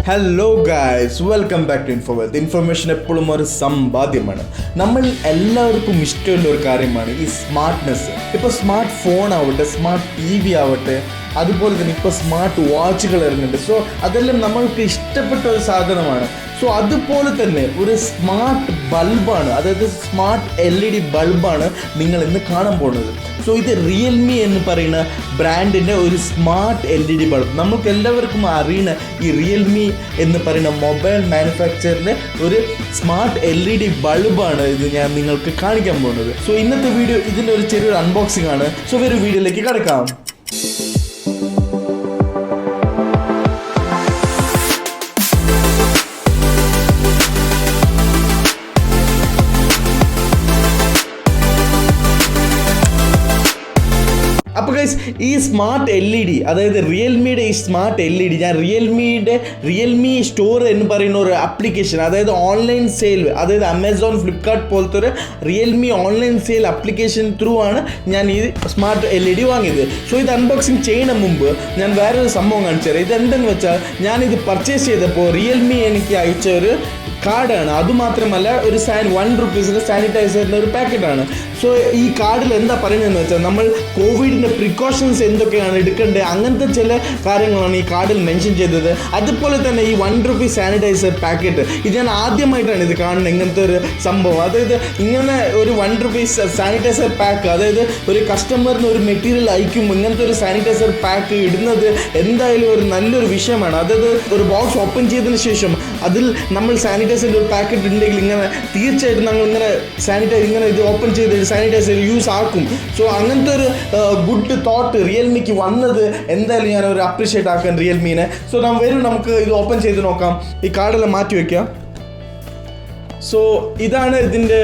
Hello guys, welcome back to Infowealth. Information എപ്പോഴും ഒരു സമ്പാദ്യമാണ്. നമ്മൾ എല്ലാവർക്കും ഇഷ്ടമുള്ള ഒരു കാര്യമാണ് ഈ സ്മാർട്ട്നെസ്. ഇപ്പോൾ സ്മാർട്ട് ഫോൺ ആവട്ടെ, സ്മാർട്ട് TV ആവട്ടെ, അതുപോലെ തന്നെ ഇപ്പോൾ സ്മാർട്ട് വാച്ചുകൾ ഇറങ്ങുന്നുണ്ട്. സോ അതെല്ലാം നമ്മൾക്ക് ഇഷ്ടപ്പെട്ട ഒരു സാധനമാണ്. സോ അതുപോലെ തന്നെ ഒരു സ്മാർട്ട് ബൾബാണ്, അതായത് സ്മാർട്ട് LED ബൾബാണ് നിങ്ങൾ ഇന്ന് കാണാൻ പോകുന്നത്. സോ ഇത് റിയൽമി എന്ന് പറയുന്ന ബ്രാൻഡിൻ്റെ ഒരു സ്മാർട്ട് LED ബൾബ്. നമുക്ക് എല്ലാവർക്കും അറിയുന്ന ഈ റിയൽമി എന്ന് പറയുന്ന മൊബൈൽ മാനുഫാക്ചറിൻ്റെ ഒരു സ്മാർട്ട് LED ബൾബാണ് ഇത് ഞാൻ നിങ്ങൾക്ക് കാണിക്കാൻ പോകുന്നത്. സോ ഇന്നത്തെ വീഡിയോ ഇതിൻ്റെ ഒരു ചെറിയൊരു അൺബോക്സിംഗ് ആണ്. സോ ഒരു വീഡിയോയിലേക്ക് കടക്കാം. അപ്പോൾ ഗൈസ്, ഈ സ്മാർട്ട് LED, അതായത് റിയൽമിയുടെ ഈ സ്മാർട്ട് LED ഞാൻ റിയൽമി സ്റ്റോർ എന്ന് പറയുന്ന ഒരു ആപ്ലിക്കേഷൻ, അതായത് ഓൺലൈൻ സെയിൽ, അതായത് ആമസോൺ, ഫ്ലിപ്കാർട്ട് പോലത്തെ ഒരു Realme online sale application through ആണ് ഞാൻ ഈ സ്മാർട്ട് LED വാങ്ങിയത്. സോ ഇത് അൺബോക്സിങ് ചെയ്യുന്ന മുമ്പ് ഞാൻ വേറൊരു സംഭവം കാണിച്ചു തരാം. ഇതെന്തെന്ന് വെച്ചാൽ, ഞാനിത് പർച്ചേസ് ചെയ്തപ്പോൾ റിയൽമി എനിക്ക് അയച്ച ഒരു കാർഡാണ്. അതുമാത്രമല്ല, ഒരു ₹1 സാനിറ്റൈസറിൻ്റെ ഒരു പാക്കറ്റാണ്. സോ ഈ കാർഡിൽ എന്താ പറയുന്നതെന്ന് വെച്ചാൽ, നമ്മൾ കോവിഡിൻ്റെ പ്രിക്കോഷൻസ് എന്തൊക്കെയാണ് എടുക്കേണ്ടത്, അങ്ങനത്തെ ചില കാര്യങ്ങളാണ് ഈ കാർഡിൽ മെൻഷൻ ചെയ്തത്. അതുപോലെ തന്നെ ഈ ₹1 സാനിറ്റൈസർ പാക്കറ്റ്, ഇത് ഞാൻ ആദ്യമായിട്ടാണ് ഇത് കാണുന്നത്, ഇങ്ങനത്തെ ഒരു സംഭവം. അതായത് ഇങ്ങനെ ഒരു ₹1 സാനിറ്റൈസർ പാക്ക്, അതായത് ഒരു കസ്റ്റമറിന് ഒരു മെറ്റീരിയൽ അയക്കുമ്പോൾ ഇങ്ങനത്തെ ഒരു സാനിറ്റൈസർ പാക്ക് ഇടുന്നത് എന്തായാലും ഒരു നല്ലൊരു വിഷയമാണ്. അതായത് ഒരു ബോക്സ് ഓപ്പൺ ചെയ്തതിന് ശേഷം അതിൽ നമ്മൾ സാനിറ്റൈസറിൻ്റെ ഒരു പാക്കറ്റ് ഉണ്ടെങ്കിൽ ഇങ്ങനെ തീർച്ചയായിട്ടും നമ്മൾ ഇങ്ങനെ ഇത് ഓപ്പൺ ചെയ്ത് സാനിറ്റൈസർ യൂസ് ആക്കും. സോ അങ്ങനത്തെ ഒരു ഗുഡ് തോട്ട് റിയൽമിക്ക് വന്നത് എന്തായാലും ഞാൻ ഒരു അപ്രീഷിയേറ്റ് ആക്കാൻ റിയൽമീനെ. സോ നമുക്ക് ഇത് ഓപ്പൺ ചെയ്ത് നോക്കാം. ഈ കാർഡെല്ലാം മാറ്റി വയ്ക്കാം. സോ ഇതാണ് ഇതിൻ്റെ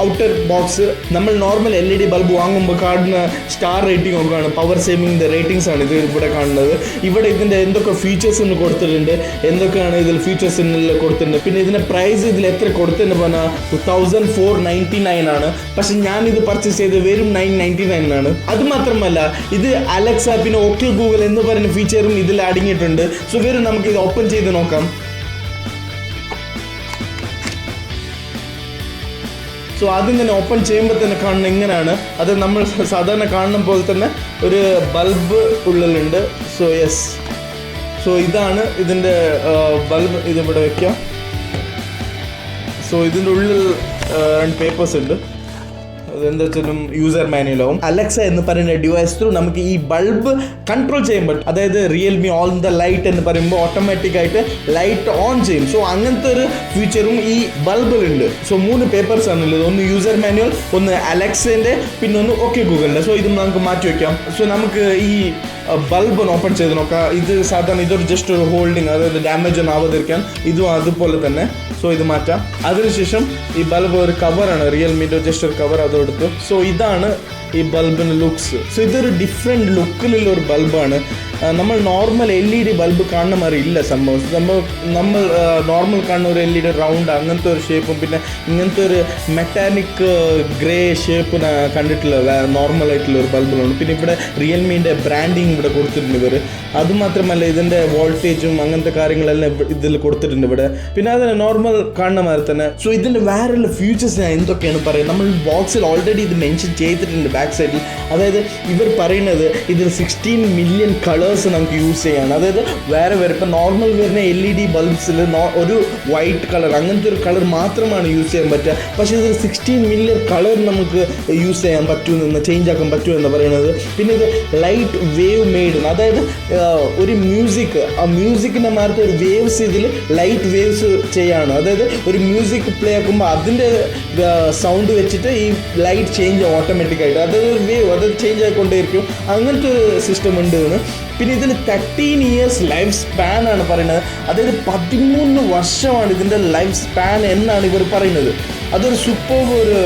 ഔട്ടർ ബോക്സ്. നമ്മൾ നോർമൽ LED ബൾബ് വാങ്ങുമ്പോൾ കാർഡിന് സ്റ്റാർ റേറ്റിംഗ് ഒക്കെയാണ്, പവർ സേവിങ്ങിൻ്റെ റേറ്റിംഗ്സ് ആണ് ഇത് ഇവിടെ കാണുന്നത്. ഇവിടെ ഇതിൻ്റെ എന്തൊക്കെ ഫീച്ചേഴ്സ് എന്ന് കൊടുത്തിട്ടുണ്ട്, എന്തൊക്കെയാണ് ഇതിൽ ഫീച്ചേഴ്സ് കൊടുത്തിട്ടുണ്ട്. പിന്നെ ഇതിൻ്റെ പ്രൈസ് ഇതിൽ എത്ര കൊടുത്തെന്ന് പറഞ്ഞാൽ 1499 ആണ്. പക്ഷെ ഞാനിത് പർച്ചേസ് ചെയ്ത് വെറും 999 ആണ്. അതുമാത്രമല്ല, ഇത് അലക്സ പിന്നെ ഓക്കെ ഗൂഗിൾ എന്ന് പറയുന്ന ഫീച്ചറും ഇതിൽ അടങ്ങിയിട്ടുണ്ട്. സോ വെറും നമുക്ക് ഇത് ഓപ്പൺ ചെയ്ത് നോക്കാം. സോ ആദ്യം തന്നെ ഓപ്പൺ ചെയ്യുമ്പോൾ തന്നെ കാണുന്ന ഇങ്ങനെയാണ്. അത് നമ്മൾ സാധാരണ കാണുന്ന പോലെ തന്നെ ഒരു ബൾബ് ഉള്ളിലുണ്ട്. സോ യെസ്, സോ ഇതാണ് ഇതിൻ്റെ ബൾബ്. ഇതിവിടെ വയ്ക്കാം. സോ ഇതിൻ്റെ ഉള്ളിൽ 2 പേപ്പേഴ്സ് ഉണ്ട്. അതെന്താ വെച്ചാലും യൂസർ മാനുവലാവും. അലക്സ എന്ന് പറയുന്ന ഡിവൈസ് ത്രൂ നമുക്ക് ഈ ബൾബ് കൺട്രോൾ ചെയ്യാൻ പറ്റും. അതായത് റിയൽമി ഓൺ ദ ലൈറ്റ് എന്ന് പറയുമ്പോൾ ഓട്ടോമാറ്റിക് ആയിട്ട് ലൈറ്റ് ഓൺ ചെയ്യും. സോ അങ്ങനത്തെ ഒരു ഫീച്ചറും ഈ ബൾബിലുണ്ട്. സോ 3 പേപ്പേഴ്സ് ആണുള്ളത്. ഒന്ന് യൂസർ മാനുവൽ, ഒന്ന് അലക്സേൻ്റെ, പിന്നെ ഒന്ന് ഓക്കെ ഗൂഗിളിൻ്റെ. സോ ഇത് നമുക്ക് മാറ്റി വയ്ക്കാം. സോ നമുക്ക് ഈ ബൾബ് ഒന്ന് ഓപ്പൺ ചെയ്ത് നോക്കാം. ഇത് സാധാരണ ഇതൊരു ജസ്റ്റ് ഒരു ഹോൾഡിങ്, അതായത് ഡാമേജ് ഒന്നും ആവാതിരിക്കാൻ. ഇതും അതുപോലെ തന്നെ. സോ ഇത് മാറ്റാം. അതിനുശേഷം ഈ ബൾബ് ഒരു കവറാണ്, റിയൽമിൻ്റെ ജസ്റ്റ് ഒരു കവർ, അത് എടുത്തു. സോ ഇതാണ് ഈ ബൾബിൻ്റെ ലുക്സ്. സോ ഇതൊരു ഡിഫറെൻറ്റ് ലുക്കിലുള്ള ഒരു ബൾബാണ്. നമ്മൾ നോർമൽ LED ബൾബ് കാണുന്ന മാതിരി ഇല്ല സംഭവം. നമ്മൾ നോർമൽ കാണുന്ന ഒരു LED റൗണ്ട് അങ്ങനത്തെ ഒരു ഷേപ്പും പിന്നെ ഇങ്ങനത്തെ ഒരു മെറ്റാലിക് ഗ്രേ ഷേപ്പ് കണ്ടിട്ടുള്ള നോർമലായിട്ടുള്ള ഒരു ബൾബുകളുണ്ട്. പിന്നെ ഇവിടെ റിയൽമീൻ്റെ ബ്രാൻഡിങ് ഇവിടെ കൊടുത്തിട്ടുണ്ട് ഇവർ. അതുമാത്രമല്ല, ഇതിൻ്റെ വോൾട്ടേജും അങ്ങനത്തെ കാര്യങ്ങളെല്ലാം ഇതിൽ കൊടുത്തിട്ടുണ്ട് ഇവിടെ. പിന്നെ അതിന് നോർമൽ കാണുന്ന മാതിരി തന്നെ. സോ ഇതിൻ്റെ വേറെയുള്ള ഫീച്ചേഴ്സ് ഞാൻ എന്തൊക്കെയാണ് പറയുന്നത്, നമ്മൾ ബോക്സിൽ ഓൾറെഡി ഇത് മെൻഷൻ ചെയ്തിട്ടുണ്ട് ബാക്ക് സൈഡിൽ. അതായത് ഇവർ പറയുന്നത് ഇതിൽ 16 മില്യൺ കളേഴ്സ് നമുക്ക് യൂസ് ചെയ്യാണ്. അതായത് വേറെ ഇപ്പം നോർമൽ വരുന്ന LED ബൾബ്സിൽ ഒരു വൈറ്റ് കളർ, അങ്ങനത്തെ ഒരു കളർ മാത്രമാണ് യൂസ് ചെയ്യാൻ പറ്റുക. പക്ഷേ ഇതിൽ 16 മില്യൺ കളർ നമുക്ക് യൂസ് ചെയ്യാൻ പറ്റുമെന്ന്, ചേഞ്ച് ആക്കാൻ പറ്റുമെന്ന് പറയുന്നത്. പിന്നെ ഇത് ലൈറ്റ് വേവ് മെയ്ഡ്, അതായത് ഒരു ആ മ്യൂസിക്കിൻ്റെ മാർക്ക് ഒരു വേവ്സ് ഇതിൽ ലൈറ്റ് വേവ്സ് ചെയ്യാണ്. അതായത് ഒരു മ്യൂസിക് പ്ലേ ആക്കുമ്പോൾ അതിൻ്റെ സൗണ്ട് വെച്ചിട്ട് ഈ ലൈറ്റ് ചേഞ്ച് ഓട്ടോമാറ്റിക്കായിട്ട്, അതൊരു വേവ് അത് ചേഞ്ച് ആയിക്കൊണ്ടേയിരിക്കും. അങ്ങനത്തെ ഒരു സിസ്റ്റം ഉണ്ട്. പിന്നെ ഇതിൽ 13 ഇയേഴ്സ് ലൈഫ് സ്പാൻ ആണ് പറയുന്നത്. അതായത് 13 വർഷമാണ് ഇതിൻ്റെ ലൈഫ് സ്പാൻ എന്നാണ് ഇവർ പറയുന്നത്. അതൊരു സൂപ്പർ ഒരു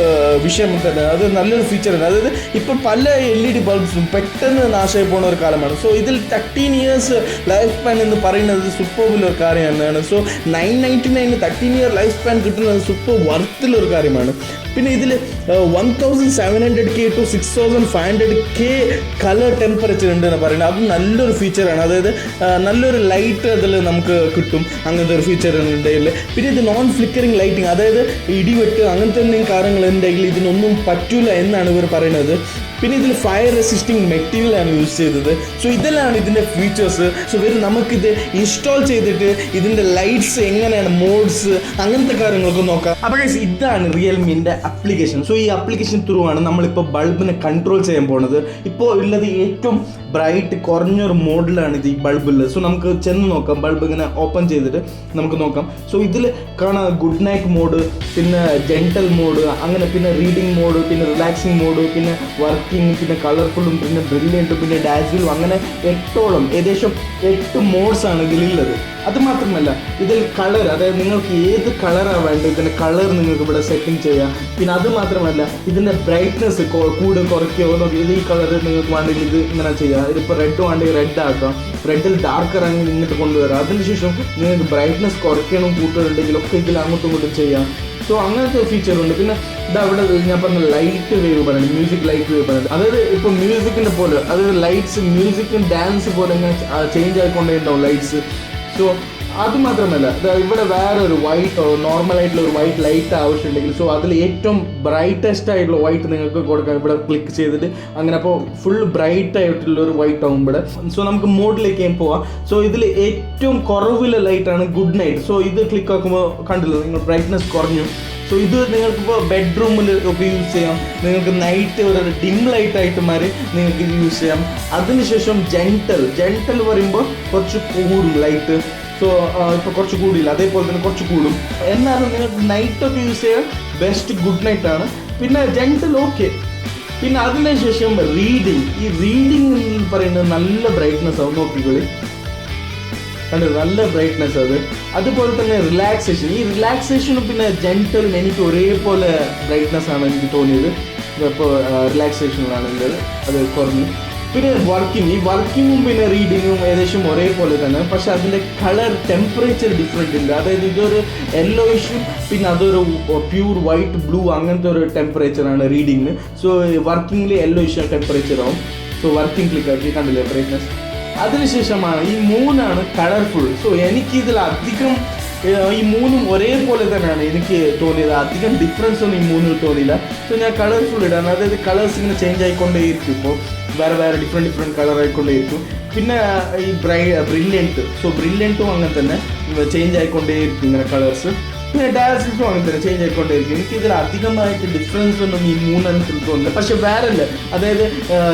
വിഷയം തന്നെ, അത് നല്ലൊരു ഫീച്ചറാണ്. അതായത് ഇപ്പോൾ പല LED ബൾബ്സും പെട്ടെന്ന് നാശമായി പോകുന്ന ഒരു കാലമാണ്. സോ ഇതിൽ 13 ഇയേഴ്സ് ലൈഫ് സ്പാൻ എന്ന് പറയുന്നത് സൂപ്പർബുള്ളൊരു കാര്യം തന്നെയാണ്. സോ 999 13 ഇയർ ലൈഫ് സ്പാൻ കിട്ടുന്നത് സൂപ്പർ വർത്തിലൊരു കാര്യമാണ്. പിന്നെ ഇതിൽ 1700K to 6500K colour temperature ഉണ്ട് എന്ന് പറയുന്നത്. അത് നല്ലൊരു ഫീച്ചറാണ്. അതായത് നല്ലൊരു ലൈറ്റ് അതിൽ നമുക്ക് കിട്ടും, അങ്ങനത്തെ ഒരു ഫീച്ചർ ഉണ്ടെങ്കിൽ. പിന്നെ ഇത് നോൺ ഫ്ലിക്കറിങ് ലൈറ്റിങ്, അതായത് ഇടിവെട്ട് അങ്ങനത്തെ എന്തെങ്കിലും കാര്യങ്ങൾ ഉണ്ടെങ്കിൽ ഇതിനൊന്നും പറ്റൂല എന്നാണ് ഇവർ പറയുന്നത്. പിന്നെ ഇതിൽ ഫയർ റെസിസ്റ്റിംഗ് മെറ്റീരിയലാണ് യൂസ് ചെയ്തത്. സോ ഇതെല്ലാം ഇതിൻ്റെ ഫീച്ചേഴ്സ്. സോ വരും നമുക്കിത് ഇൻസ്റ്റാൾ ചെയ്തിട്ട് ഇതിൻ്റെ ലൈറ്റ്സ് എങ്ങനെയാണ്, മോഡ്സ്, അങ്ങനത്തെ കാര്യങ്ങളൊക്കെ നോക്കാം. അപ്പോൾ ഗൈസ് ഇതാണ് റിയൽമിൻ്റെ ആപ്ലിക്കേഷൻ. സോ ഈ ആപ്ലിക്കേഷൻ ത്രൂ ആണ് നമ്മളിപ്പോൾ ബൾബിനെ കൺട്രോൾ ചെയ്യാൻ പോകുന്നത്. ഇപ്പോൾ ഉള്ളത് ഏറ്റവും ബ്രൈറ്റ് കുറഞ്ഞൊരു മോഡിലാണ് ഇത് ഈ ബൾബുള്ളത്. സോ നമുക്ക് ചെന്ന് നോക്കാം, ബൾബ് ഇങ്ങനെ ഓപ്പൺ ചെയ്തിട്ട് നമുക്ക് നോക്കാം. സോ ഇതിൽ കാണാം ഗുഡ് നൈറ്റ് മോഡ്, പിന്നെ ജെൻറ്റൽ മോഡ്, അങ്ങനെ പിന്നെ റീഡിങ് മോഡ്, പിന്നെ റിലാക്സിങ് മോഡ്, പിന്നെ വർക്കിംഗ്, പിന്നെ കളർഫുള്ളും, പിന്നെ ബ്രില്യൻറ്റും, പിന്നെ ഡാസിലും, അങ്ങനെ 8ഓളം ഏകദേശം 8 മോഡ്സാണ് ഇതിലുള്ളത്. അതുമാത്രമല്ല ഇതിൽ കളർ, അതായത് നിങ്ങൾക്ക് ഏത് കളറാണ് വേണ്ടത് ഇതിൻ്റെ കളർ നിങ്ങൾക്ക് ഇവിടെ സെറ്റിംഗ് ചെയ്യാം. പിന്നെ അതുമാത്രമല്ല ഇതിൻ്റെ ബ്രൈറ്റ്നസ് കൂടെ കുറയ്ക്കുകയോ നോക്കി, ഇത് ഈ കളർ നിങ്ങൾക്ക് വേണ്ടെങ്കിൽ ഇത് ഇങ്ങനെ ചെയ്യാം. ഇതിപ്പോൾ റെഡ് വേണ്ടെങ്കിൽ റെഡ് ആക്കാം, റെഡിൽ ഡാർക്കർ ആണെങ്കിൽ ഇങ്ങോട്ട് കൊണ്ടുവരാം. അതിനുശേഷം നിങ്ങൾക്ക് ബ്രൈറ്റ്നസ് കുറയ്ക്കണം കൂട്ടുന്നുണ്ടെങ്കിലൊക്കെ ഇതിൽ അങ്ങോട്ടും ഇങ്ങോട്ടും ചെയ്യാം. സോ അങ്ങനത്തെ ഫീച്ചറുണ്ട്. പിന്നെ ഇതാ ഇവിടെ ഞാൻ പറഞ്ഞ ലൈറ്റ് വേവ് പറയുന്നത്, മ്യൂസിക് ലൈറ്റ് വേവ് പറയുന്നത്, അതായത് ഇപ്പോൾ മ്യൂസിക്കിൻ്റെ പോലെ, അതായത് ലൈറ്റ്സ് മ്യൂസിക്കും ഡാൻസ് പോലെ ഇങ്ങനെ ചേഞ്ച് ആയിക്കൊണ്ടേ ഉണ്ടാവും ലൈറ്റ്സ്. സോ അതുമാത്രമല്ല ഇവിടെ വേറൊരു വൈറ്റ്, നോർമലായിട്ടുള്ള ഒരു വൈറ്റ് ലൈറ്റ് ആവശ്യമുണ്ടെങ്കിൽ സോ അതിൽ ഏറ്റവും ബ്രൈറ്റസ്റ്റ് ആയിട്ടുള്ള വൈറ്റ് നിങ്ങൾക്ക് കൊടുക്കാം. ഇവിടെ ക്ലിക്ക് ചെയ്തിട്ട് അങ്ങനെ അപ്പോൾ ഫുൾ ബ്രൈറ്റ് ആയിട്ടുള്ള ഒരു വൈറ്റ് ആവും ഇവിടെ. സോ നമുക്ക് മോഡിലേക്ക് പോവാം. സോ ഇതിൽ ഏറ്റവും കുറവിലെ ലൈറ്റാണ് ഗുഡ് നൈറ്റ്. സോ ഇത് ക്ലിക്ക് ആക്കുമ്പോൾ കണ്ടില്ല നിങ്ങൾ ബ്രൈറ്റ്നസ് കുറഞ്ഞു. സോ ഇത് നിങ്ങൾക്കിപ്പോൾ ബെഡ്റൂമിൽ ഒക്കെ യൂസ് ചെയ്യാം. നിങ്ങൾക്ക് നൈറ്റ് ഒരു ഡിം ലൈറ്റ് ആയിട്ട് മാറി നിങ്ങൾക്ക് ഇത് യൂസ് ചെയ്യാം. അതിനുശേഷം ജെൻറ്റൽ പറയുമ്പോൾ കുറച്ച് കൂടും ലൈറ്റ്. സോ ഇപ്പോൾ കുറച്ച് കൂടിയില്ല, അതേപോലെ തന്നെ കുറച്ച് കൂടും. എന്നാലും നിങ്ങൾക്ക് നൈറ്റൊക്കെ യൂസ് ചെയ്യാൻ ബെസ്റ്റ് ഗുഡ് നൈറ്റ് ആണ്. പിന്നെ ജെൻറ്റൽ ഓക്കെ. പിന്നെ അതിനുശേഷം റീഡിങ്. ഈ റീഡിങ് എന്ന് പറയുന്നത് നല്ല ബ്രൈറ്റ്നസ് ആവും, നോക്കിക്കോളി കണ്ടു, നല്ല ബ്രൈറ്റ്നസ് അത്. അതുപോലെ തന്നെ റിലാക്സേഷൻ, ഈ റിലാക്സേഷനും പിന്നെ ജെൻറ്റലും എനിക്ക് ഒരേപോലെ ബ്രൈറ്റ്നസ് ആണ് എനിക്ക് തോന്നിയത്. ഇപ്പോൾ റിലാക്സേഷനിലാണെങ്കിൽ അത് കുറഞ്ഞു. പിന്നെ വർക്കിംഗ്, ഈ വർക്കിങ്ങും പിന്നെ റീഡിങ്ങും ഏകദേശം ഒരേപോലെ തന്നെ, പക്ഷെ അതിൻ്റെ കളർ ടെമ്പറേച്ചർ ഡിഫറെൻ്റ് ഉണ്ട്. അതായത് ഇതൊരു യെല്ലോയിഷും പിന്നെ അതൊരു പ്യൂർ വൈറ്റ് ബ്ലൂ അങ്ങനത്തെ ഒരു ടെമ്പറേച്ചറാണ് റീഡിങ്ങിന്. സോ വർക്കിങ്ങിൽ യെല്ലോയിഷ് ടെമ്പറേച്ചർ ആവും. സോ വർക്കിംഗ് ക്ലിക്ക് ആക്കി കണ്ടില്ലേ ബ്രൈറ്റ്നസ്. അതിനുശേഷമാണ് ഈ മൂന്നാണ് കളർഫുൾ. സോ എനിക്കിതിൽ അധികം ഈ മൂന്നും ഒരേപോലെ തന്നെയാണ് എനിക്ക് തോന്നിയത്. അധികം ഡിഫറൻസ് ഒന്നും ഈ മൂന്നിൽ തോന്നിയില്ല. സോ ഞാൻ കളർഫുൾ ഇടാണ്, അതായത് കളേഴ്സ് ഇങ്ങനെ ചേഞ്ച് ആയിക്കൊണ്ടേയിരിക്കും. ഇപ്പോൾ വേറെ ഡിഫറെൻറ്റ് കളർ ആയിക്കൊണ്ടേയിരിക്കും. പിന്നെ ഈ ബ്രില്യൻറ്റ്, സോ ബ്രില്യൻറ്റും അങ്ങനെ തന്നെ ചേഞ്ച് ആയിക്കൊണ്ടേയിരിക്കും ഇങ്ങനെ കളേഴ്സ്. പിന്നെ ഡാൻസും അങ്ങനെ തന്നെ ചേഞ്ച് ആയിക്കൊണ്ടേയിരിക്കും. എനിക്കിതിൽ അധികമായിട്ട് ഡിഫറൻസ് ഒന്നും ഈ മൂന്നെണ്ണത്തിൽ തോന്നില്ല. പക്ഷെ വേറല്ല, അതായത്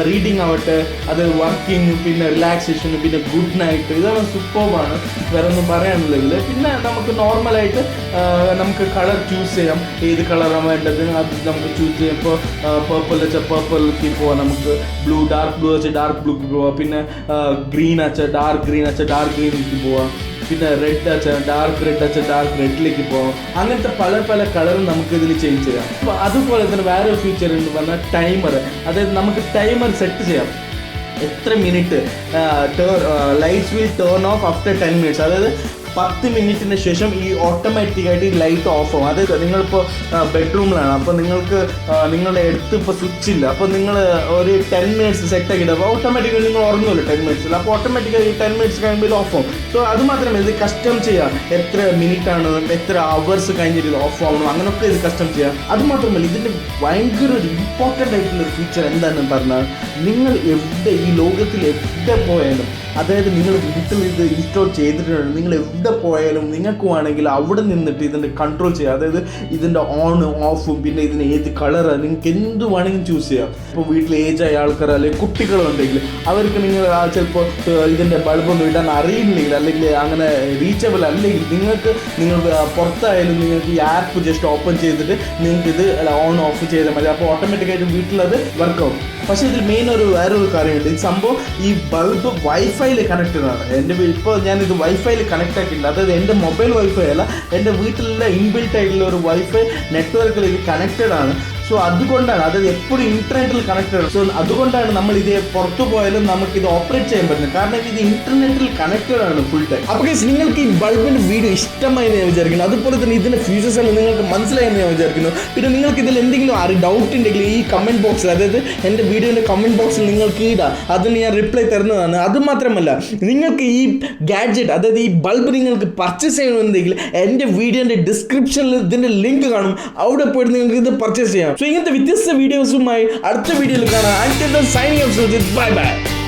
റീഡിങ് ആവട്ടെ, അത് വർക്കിംഗ്, പിന്നെ റിലാക്സേഷൻ, പിന്നെ ഗുഡ് നൈറ്റ്, ഇതാണ് സൂപ്പർബാണ്. വേറെ ഒന്നും പറയാനുള്ളതിൽ. പിന്നെ നമുക്ക് നോർമലായിട്ട് നമുക്ക് കളർ ചൂസ് ചെയ്യാം, ഏത് കളറാണ് വേണ്ടത് അത് നമുക്ക് ചൂസ് ചെയ്യാം. ഇപ്പോൾ പേർപ്പിൾ വെച്ചാൽ പേർപ്പിൾക്ക് പോവാം, നമുക്ക് ഡാർക്ക് ബ്ലൂ വെച്ചാൽ ഡാർക്ക് ബ്ലൂക്ക് പോവാം, പിന്നെ ഗ്രീൻ വെച്ചാൽ ഡാർക്ക് ഗ്രീനിലേക്ക് പോവാം, പിന്നെ റെഡ് വെച്ചാൽ ഡാർക്ക് റെഡിലേക്ക് പോകാം. അങ്ങനത്തെ പല കളറും നമുക്ക് ഇതിൽ ചേഞ്ച് ചെയ്യാം. അപ്പോൾ അതുപോലെ തന്നെ വേറൊരു ഫീച്ചർ എന്ന് പറഞ്ഞാൽ ടൈമർ. അതായത് നമുക്ക് ടൈമർ സെറ്റ് ചെയ്യാം, എത്ര minute lights will turn of after 10 minutes. അതായത് 10 മിനിറ്റിന് ശേഷം ഈ ഓട്ടോമാറ്റിക്കായിട്ട് ഈ ലൈറ്റ് ഓഫ് ആവും. അതായത് നിങ്ങളിപ്പോൾ ബെഡ്റൂമിലാണ്, അപ്പോൾ നിങ്ങൾക്ക് നിങ്ങളുടെ അടുത്ത് ഇപ്പോൾ സ്വിച്ച് ഇല്ല, അപ്പോൾ നിങ്ങൾ ഒരു 10 minutes സെറ്റ് ആക്കിയിട്ട് അപ്പോൾ ഓട്ടോമാറ്റിക്കലി നിങ്ങൾ ഉറങ്ങുമല്ലോ 10 minutes. അപ്പോൾ ഓട്ടോമാറ്റിക്കായി 10 minutes കഴിയുമ്പോൾ ഓഫ് ആവും. സോ അത് മാത്രമല്ല ഇത് കസ്റ്റം ചെയ്യാം, എത്ര മിനിറ്റാണ് എത്ര അവേഴ്സ് കഴിഞ്ഞിട്ട് ഇത് ഓഫ് ആവണം, അങ്ങനെയൊക്കെ ഇത് കസ്റ്റം ചെയ്യാം. അത് മാത്രമല്ല ഇതിൻ്റെ ഭയങ്കര ഒരു ഇമ്പോർട്ടൻ്റ് ആയിട്ടുള്ളൊരു ഫീച്ചർ എന്താണെന്ന് പറഞ്ഞാൽ, നിങ്ങൾ എവിടെ ഈ ലോകത്തിൽ എവിടെ പോയാലും, അതായത് നിങ്ങൾ വീട്ടിൽ ഇത് ഇൻസ്റ്റാൾ ചെയ്തിട്ടുണ്ട്, നിങ്ങൾ എവിടെ പോയാലും നിങ്ങൾക്ക് വേണമെങ്കിൽ അവിടെ നിന്നിട്ട് ഇതിൻ്റെ കൺട്രോൾ ചെയ്യാം. അതായത് ഇതിൻ്റെ ഓണും ഓഫും പിന്നെ ഇതിന് ഏത് കളറാണ് നിങ്ങൾക്ക് എന്ത് വേണമെങ്കിലും ചൂസ് ചെയ്യാം. ഇപ്പോൾ വീട്ടിൽ ഏജായ ആൾക്കാർ അല്ലെങ്കിൽ കുട്ടികളുണ്ടെങ്കിൽ അവർക്ക് നിങ്ങൾ ചിലപ്പോൾ ഇതിൻ്റെ ബൾബൊന്നും ഇടാൻ അറിയില്ലെങ്കിൽ, അല്ലെങ്കിൽ അങ്ങനെ റീച്ചബിൾ അല്ലെങ്കിൽ നിങ്ങൾ പുറത്തായാലും നിങ്ങൾക്ക് ഈ ആപ്പ് ജസ്റ്റ് ഓപ്പൺ ചെയ്തിട്ട് നിങ്ങൾക്ക് ഇത് ഓൺ ഓഫ് ചെയ്താൽ മതി. അപ്പോൾ ഓട്ടോമാറ്റിക്കായിട്ട് വീട്ടിലത് വർക്കാവും. പക്ഷേ ഇതിൽ മെയിൻ വേറൊരു കാര്യമുണ്ട്. ഈ സംഭവം ഈ ബൾബ് വൈഫൈയിൽ കണക്റ്റഡ് ആണ്. ഇപ്പോൾ ഞാനിത് വൈഫൈയിൽ കണക്ട് ആക്കിയില്ല, അതായത് എൻ്റെ മൊബൈൽ വൈഫൈ അല്ല, എൻ്റെ വീട്ടിലുള്ള ഇൻബിൽറ്റ് ആയിട്ടുള്ള ഒരു വൈഫൈ നെറ്റ്വർക്കിൽ ഇത് കണക്റ്റഡ് ആണ്. സോ സോ അതുകൊണ്ടാണ് അത് എപ്പോഴും ഇന്റർനെറ്റിൽ കണക്റ്റഡ്. സോ അതുകൊണ്ടാണ് നമ്മൾ ഇത് പുറത്തു പോയാലും നമുക്ക് ഇത് ഓപ്പറേറ്റ് ചെയ്യാൻ പറ്റുന്നത്, കാരണം ഇത് ഇന്റർനെറ്റിൽ കണക്റ്റഡ് ആണ് ഫുൾ ടൈം. അപ്പോൾ ഗൈസ് നിങ്ങൾക്ക് ഈ ബൾബിന്റെ വീഡിയോ ഇഷ്ടമായി ഞാൻ വിചാരിക്കുന്നു, അതുപോലെ തന്നെ ഇതിന്റെ ഫ്യൂച്ചേഴ്സ് എല്ലാം നിങ്ങൾക്ക് മനസ്സിലായെന്ന് ഞാൻ വിചാരിക്കുന്നു. പിന്നെ നിങ്ങൾക്ക് ഇതിൽ എന്തെങ്കിലും ഡൗട്ട് ഉണ്ടെങ്കിൽ ഈ കമന്റ് ബോക്സിൽ, അതായത് എൻ്റെ വീഡിയോന്റെ കമന്റ് ബോക്സിൽ നിങ്ങൾക്ക് ഇടാം, അതിന് ഞാൻ റിപ്ലൈ തരുന്നതാണ്. അതുമാത്രമല്ല നിങ്ങൾക്ക് ഈ ഗാഡ്ജറ്റ്, അതായത് ഈ ബൾബ് നിങ്ങൾക്ക് പർച്ചേസ് ചെയ്യണമെന്നുണ്ടെങ്കിൽ എൻ്റെ വീഡിയോന്റെ ഡിസ്ക്രിപ്ഷനിൽ ഇതിന്റെ ലിങ്ക് കാണും, അവിടെ പോയിട്ട് നിങ്ങൾക്ക് ഇത് പർച്ചേസ് ചെയ്യാം. സോ ഇങ്ങനത്തെ വ്യത്യസ്ത വീഡിയോസുമായി അടുത്ത വീഡിയോയിൽ കാണാം. Until then, signing off. Bye bye.